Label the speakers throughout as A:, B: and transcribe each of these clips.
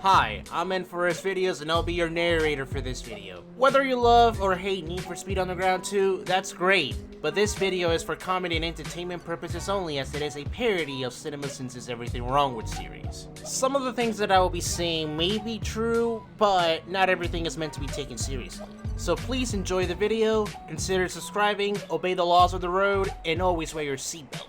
A: Hi, I'm In4S Videos and I'll be your narrator for this video. Whether you love or hate Need for Speed Underground 2, that's great, but this video is for comedy and entertainment purposes only, as it is a parody of CinemaSins' Everything Wrong With series. Some of the things that I will be saying may be true, but not everything is meant to be taken seriously. So please enjoy the video, consider subscribing, obey the laws of the road, and always wear your seatbelt.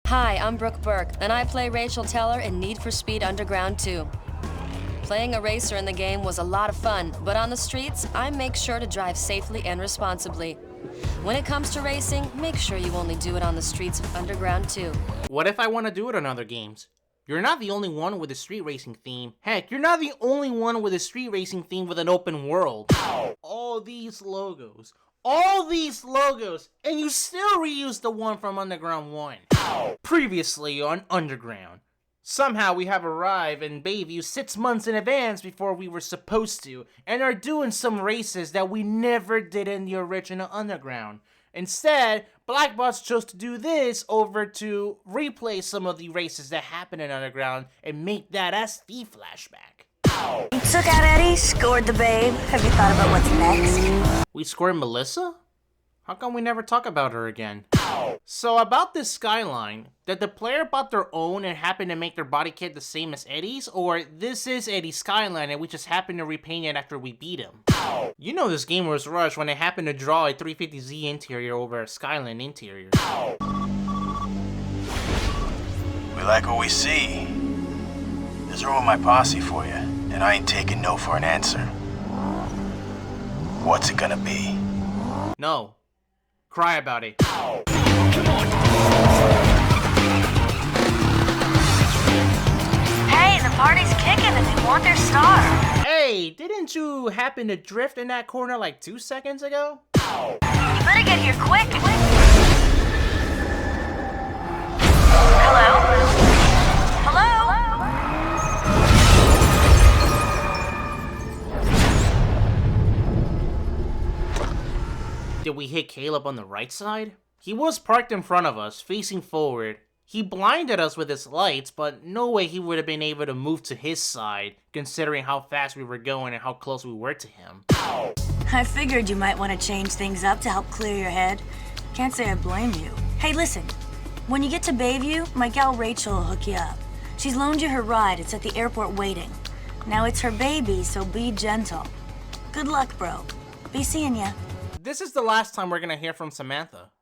B: Hi, I'm Brooke Burke, and I play Rachel Teller in Need for Speed Underground 2. Playing a racer in the game was a lot of fun, but on the streets, I make sure to drive safely and responsibly. When it comes to racing, make sure you only do it on the streets of Underground 2.
A: What if I want to do it on other games? You're not the only one with a street racing theme. Heck, you're not the only one with a street racing theme with an open world. All these logos, and you still reuse the one from Underground 1. Previously on Underground. Somehow we have arrived in Bayview 6 months in advance before we were supposed to, and are doing some races that we never did in the original Underground. Instead, Blackbots chose to do this over to replay some of the races that happened in Underground and make that as the flashback.
C: You took out Eddie, scored the babe. Have you thought about what's next?
A: We scored Melissa? How come we never talk about her again? So about this skyline, did the player bought their own and happened to make their body kit the same as Eddie's? Or this is Eddie's skyline and we just happened to repaint it after we beat him? You know this game was rushed when they happened to draw a 350Z interior over a skyline interior.
D: We like what we see. There's room in my posse for you, and I ain't taking no for an answer. What's it gonna be?
A: No. Cry about it.
C: Hey, the party's kicking and they want their star.
A: Hey, didn't you happen to drift in that corner like 2 seconds ago?
C: You better get here quick. Hello? Hello?
A: Did we hit Caleb on the right side? He was parked in front of us, facing forward. He blinded us with his lights, but no way he would have been able to move to his side, considering how fast we were going and how close we were to him.
C: I figured you might want to change things up to help clear your head. Can't say I blame you. Hey, listen. When you get to Bayview, my gal Rachel will hook you up. She's loaned you her ride. It's at the airport waiting. Now it's her baby, so be gentle. Good luck, bro. Be seeing ya.
A: This is the last time we're gonna hear from Samantha.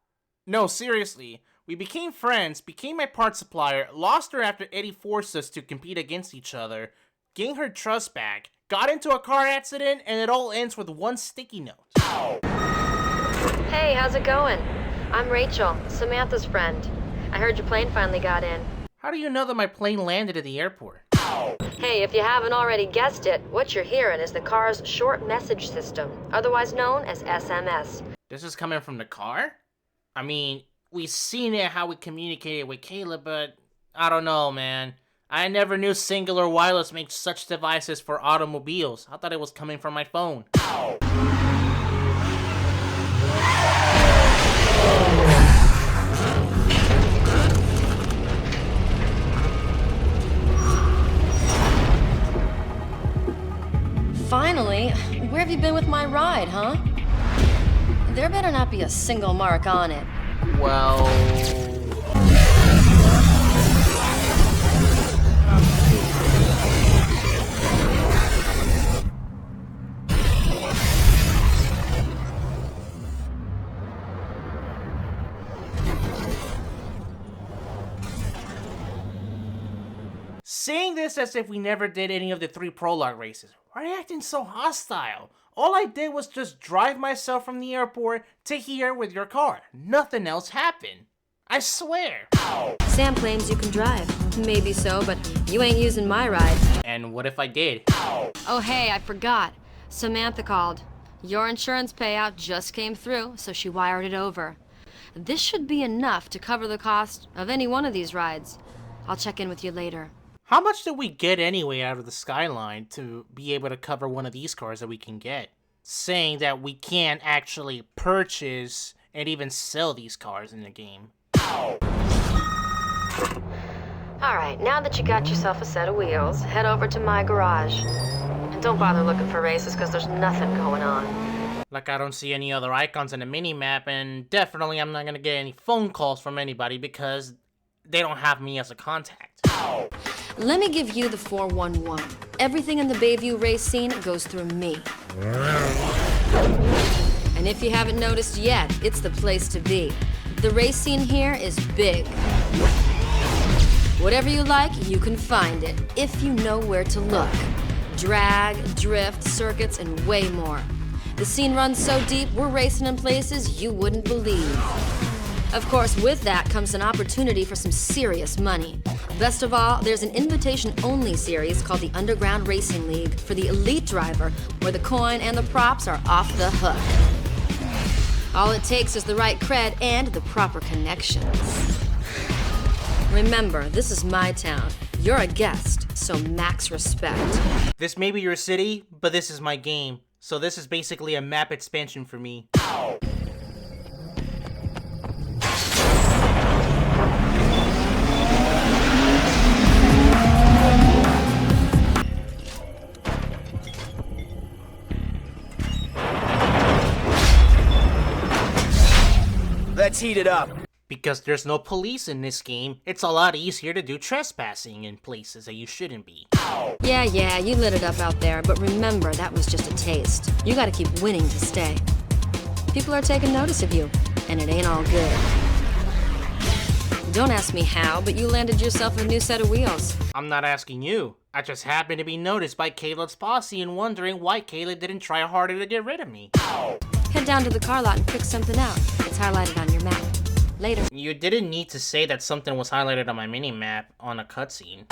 A: No, seriously. We became friends, became my parts supplier, lost her after Eddie forced us to compete against each other, gained her trust back, got into a car accident, and it all ends with one sticky note.
B: Hey, how's it going? I'm Rachel, Samantha's friend. I heard your plane finally got in.
A: How do you know that my plane landed at the airport?
B: Hey, if you haven't already guessed it, what you're hearing is the car's short message system, otherwise known as SMS.
A: This is coming from the car? I mean, we seen it how we communicated with Caleb, but I don't know, man. I never knew Singular Wireless makes such devices for automobiles. I thought it was coming from my phone.
B: Finally, where have you been with my ride, huh? There better not be a single mark on it.
A: Well... Saying this as if we never did any of the 3 prologue races. Why are you acting so hostile? All I did was just drive myself from the airport to here with your car. Nothing else happened. I swear.
B: Sam claims you can drive. Maybe so, but you ain't using my ride.
A: And what if I did?
B: Oh hey, I forgot. Samantha called. Your insurance payout just came through, so she wired it over. This should be enough to cover the cost of any one of these rides. I'll check in with you later.
A: How much did we get anyway out of the skyline to be able to cover one of these cars that we can get? Saying that we can't actually purchase and even sell these cars in the game.
B: Alright, now that you got yourself a set of wheels, head over to my garage. And don't bother looking for races, because there's nothing going on.
A: Like, I don't see any other icons in the minimap, and definitely I'm not gonna get any phone calls from anybody because they don't have me as a contact.
B: Let me give you the 411. Everything in the Bayview race scene goes through me. And if you haven't noticed yet, it's the place to be. The race scene here is big. Whatever you like, you can find it, if you know where to look. Drag, drift, circuits, and way more. The scene runs so deep, we're racing in places you wouldn't believe. Of course, with that comes an opportunity for some serious money. Best of all, there's an invitation-only series called the Underground Racing League for the elite driver, where the coin and the props are off the hook. All it takes is the right cred and the proper connections. Remember, this is my town. You're a guest, so max respect.
A: This may be your city, but this is my game. So this is basically a map expansion for me.
E: Let's heat it up.
A: Because there's no police in this game, it's a lot easier to do trespassing in places that you shouldn't be.
B: Yeah, you lit it up out there, but remember, that was just a taste. You gotta keep winning to stay. People are taking notice of you, and it ain't all good. Don't ask me how, but you landed yourself a new set of wheels.
A: I'm not asking you. I just happened to be noticed by Caleb's posse and wondering why Caleb didn't try harder to get rid of me.
B: Head down to the car lot and pick something out. It's highlighted on your map. Later.
A: You didn't need to say that something was highlighted on my mini-map on a cutscene.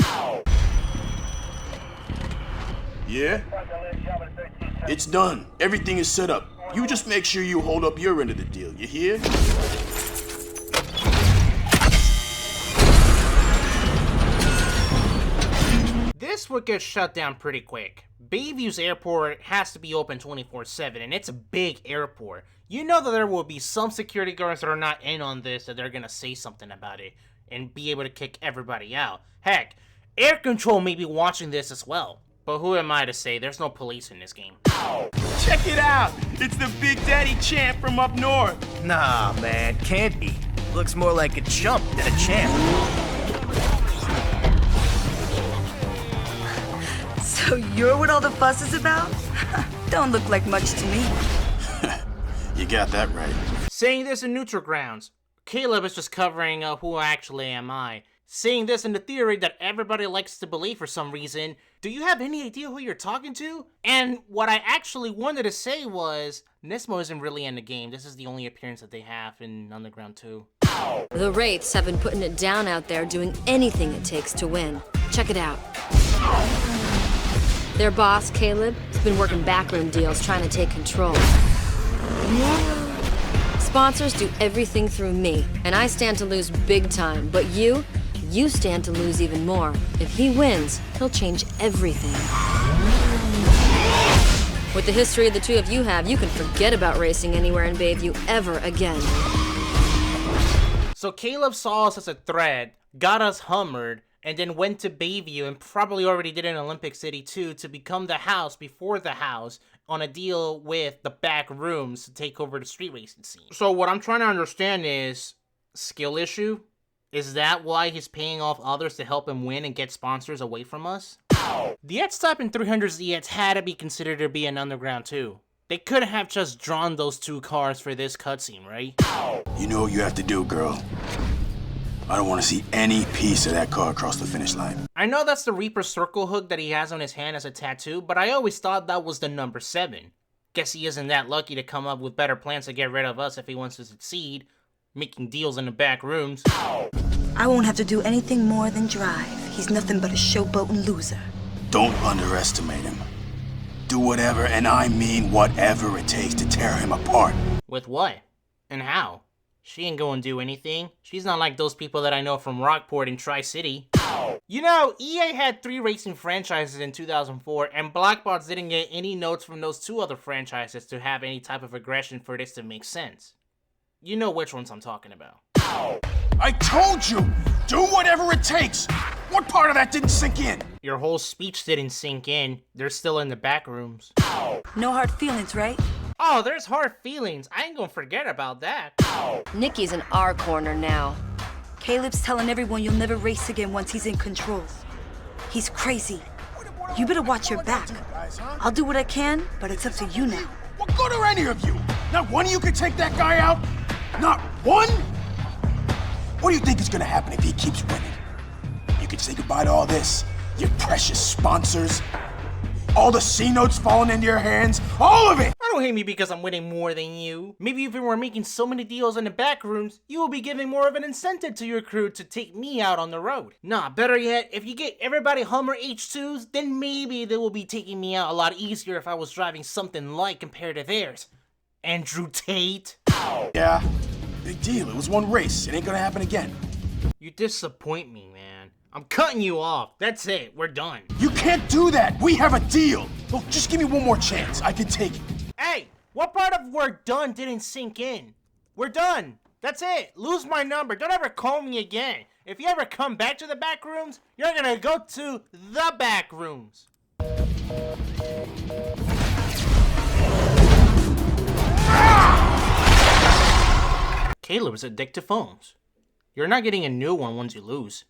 D: Yeah? It's done. Everything is set up. You just make sure you hold up your end of the deal, you hear?
A: This would get shut down pretty quick. Bayview's airport has to be open 24/7, and it's a big airport. You know that there will be some security guards that are not in on this, that they're gonna say something about it and be able to kick everybody out. Heck, air control may be watching this as well. But who am I to say? There's no police in this game.
E: Check it out. It's the Big Daddy champ from up north. Nah, man, can't be. Looks more like a chump than a champ.
C: So you're what all the fuss is about? Don't look like much to me.
D: You got that right.
A: Saying this in neutral grounds, Caleb is just covering up who actually am I. Saying this in the theory that everybody likes to believe for some reason. Do you have any idea who you're talking to? And what I actually wanted to say was, Nismo isn't really in the game. This is the only appearance that they have in Underground 2.
B: The Wraiths have been putting it down out there, doing anything it takes to win. Check it out. Their boss, Caleb, has been working backroom deals trying to take control. Sponsors do everything through me, and I stand to lose big time, but you stand to lose even more. If he wins, he'll change everything. With the history the two of you have, you can forget about racing anywhere in Bayview ever again.
A: So Caleb saw us as a threat, got us hummered, and then went to Bayview and probably already did in Olympic City too to become the house before the house on a deal with the back rooms to take over the street racing scene. So what I'm trying to understand is, skill issue? Is that why he's paying off others to help him win and get sponsors away from us? The X-Type and 300ZX had to be considered to be an Underground too. They couldn't have just drawn those two cars for this cutscene, right?
D: You know what you have to do, girl. I don't want to see any piece of that car across the finish line.
A: I know that's the Reaper circle hook that he has on his hand as a tattoo, but I always thought that was the number 7. Guess he isn't that lucky to come up with better plans to get rid of us if he wants to succeed, making deals in the back rooms.
C: I won't have to do anything more than drive. He's nothing but a showboating loser.
D: Don't underestimate him. Do whatever, and I mean whatever it takes to tear him apart.
A: With what? And how? She ain't gonna do anything. She's not like those people that I know from Rockport and Tri-City. You know, EA had 3 racing franchises in 2004, and Blackbox didn't get any notes from those 2 other franchises to have any type of aggression for this to make sense. You know which ones I'm talking about.
D: I told you! Do whatever it takes! What part of that didn't sink in?
A: Your whole speech didn't sink in. They're still in the back rooms.
C: No hard feelings, right?
A: Oh, there's hard feelings. I ain't gonna forget about that.
B: Nikki's in our corner now.
C: Caleb's telling everyone you'll never race again once he's in control. He's crazy. You better watch your back. I'll do what I can, but it's up to you now.
D: What good are any of you? Not one of you could take that guy out? Not one? What do you think is gonna happen if he keeps winning? You can say goodbye to all this, your precious sponsors, all the C notes falling into your hands, all of it!
A: Don't hate me because I'm winning more than you. Maybe if we were making so many deals in the back rooms, you will be giving more of an incentive to your crew to take me out on the road. Nah, better yet, if you get everybody Hummer H2s, then maybe they will be taking me out a lot easier if I was driving something light compared to theirs. Andrew Tate?
D: Yeah, big deal. It was one race. It ain't gonna happen again.
A: You disappoint me, man. I'm cutting you off. That's it. We're done.
D: You can't do that. We have a deal. Look, just give me one more chance. I can take it.
A: Hey, what part of we're done didn't sink in? We're done. That's it. Lose my number. Don't ever call me again. If you ever come back to the back rooms, you're gonna go to the back rooms. Caleb is addicted to phones. You're not getting a new one once you lose.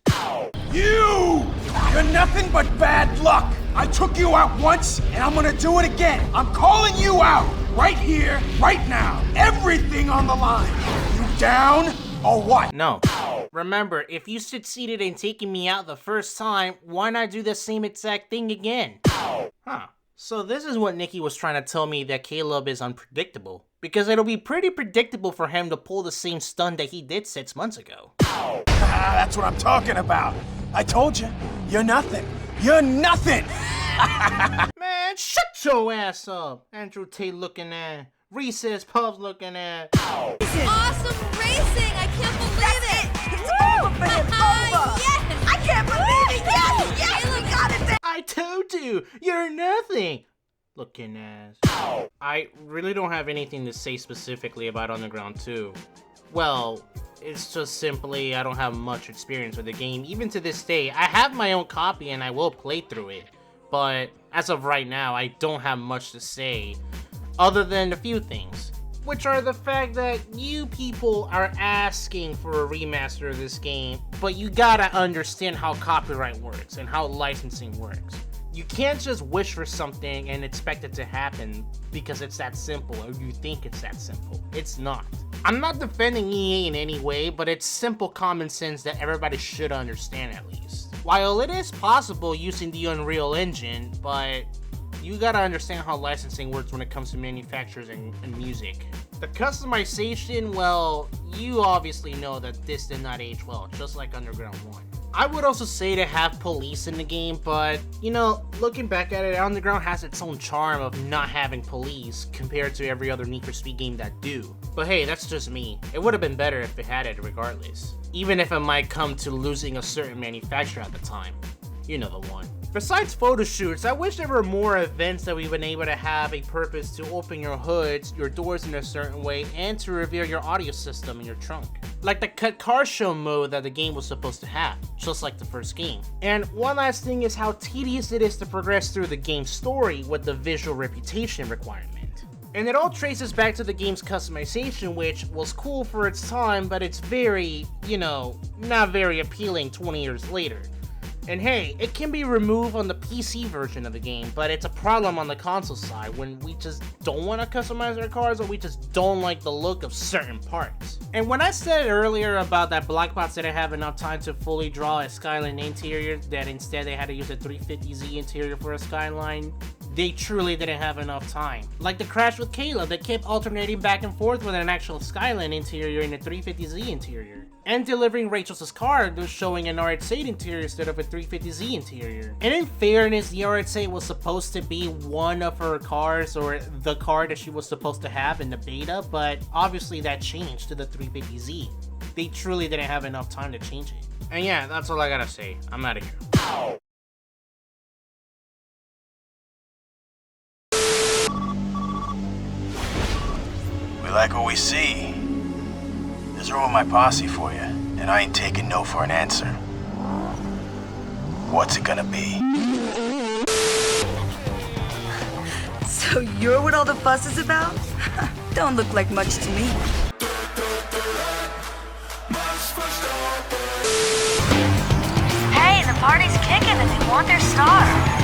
D: You're nothing but bad luck. I took you out once, and I'm gonna do it again. I'm calling you out. Right here, right now. Everything on the line. You down or what?
A: No. Remember, if you succeeded in taking me out the first time, why not do the same exact thing again? Huh. So this is what Nikki was trying to tell me, that Caleb is unpredictable. Because it'll be pretty predictable for him to pull the same stunt that he did 6 months ago.
D: That's what I'm talking about. I told you. You're nothing. You're nothing.
A: Man, shut your ass up. Andrew Tate looking at. Recess Pubs looking at.
F: Awesome racing! I can't believe it!
C: It's over for him, over!
F: Yes!
C: I can't believe it! Yes! Yes! We got it!
A: I told you, you're nothing. Looking ass. I really don't have anything to say specifically about Underground 2. Well, it's just simply I don't have much experience with the game. Even to this day, I have my own copy and I will play through it. But as of right now, I don't have much to say other than a few things. Which are the fact that you people are asking for a remaster of this game, but you gotta understand how copyright works and how licensing works. You can't just wish for something and expect it to happen because it's that simple, or you think it's that simple. It's not. I'm not defending EA in any way, but it's simple common sense that everybody should understand at least. While it is possible using the Unreal Engine, but you gotta understand how licensing works when it comes to manufacturers and music. The customization, well, you obviously know that this did not age well, just like Underground 1. I would also say to have police in the game, but, you know, looking back at it, Underground has its own charm of not having police compared to every other Need for Speed game that do. But hey, that's just me. It would have been better if it had it regardless. Even if it might come to losing a certain manufacturer at the time. You know the one. Besides photo shoots, I wish there were more events that we've been able to have a purpose to open your hoods, your doors in a certain way, and to reveal your audio system in your trunk. Like the cut car show mode that the game was supposed to have, just like the first game. And one last thing is how tedious it is to progress through the game's story with the visual reputation requirement. And it all traces back to the game's customization, which was cool for its time, but it's very, you know, not very appealing 20 years later. And hey, it can be removed on the PC version of the game, but it's a problem on the console side when we just don't want to customize our cars, or we just don't like the look of certain parts. And when I said earlier about that Blackbox didn't have enough time to fully draw a Skyline interior, that instead they had to use a 350Z interior for a Skyline, they truly didn't have enough time. Like the crash with Caleb that kept alternating back and forth with an actual Skyline interior and a 350Z interior. And delivering Rachel's car was showing an RX-8 interior instead of a 350Z interior. And in fairness, the RX-8 was supposed to be one of her cars, or the car that she was supposed to have in the beta, but obviously that changed to the 350Z. They truly didn't have enough time to change it. And yeah, that's all I gotta say. I'm out of here.
D: like what we see? There's room in my posse for you, and I ain't taking no for an answer. What's it gonna be?
G: So you're what all the fuss is about? Don't look like much to me.
C: Hey, the party's kicking and they want their star.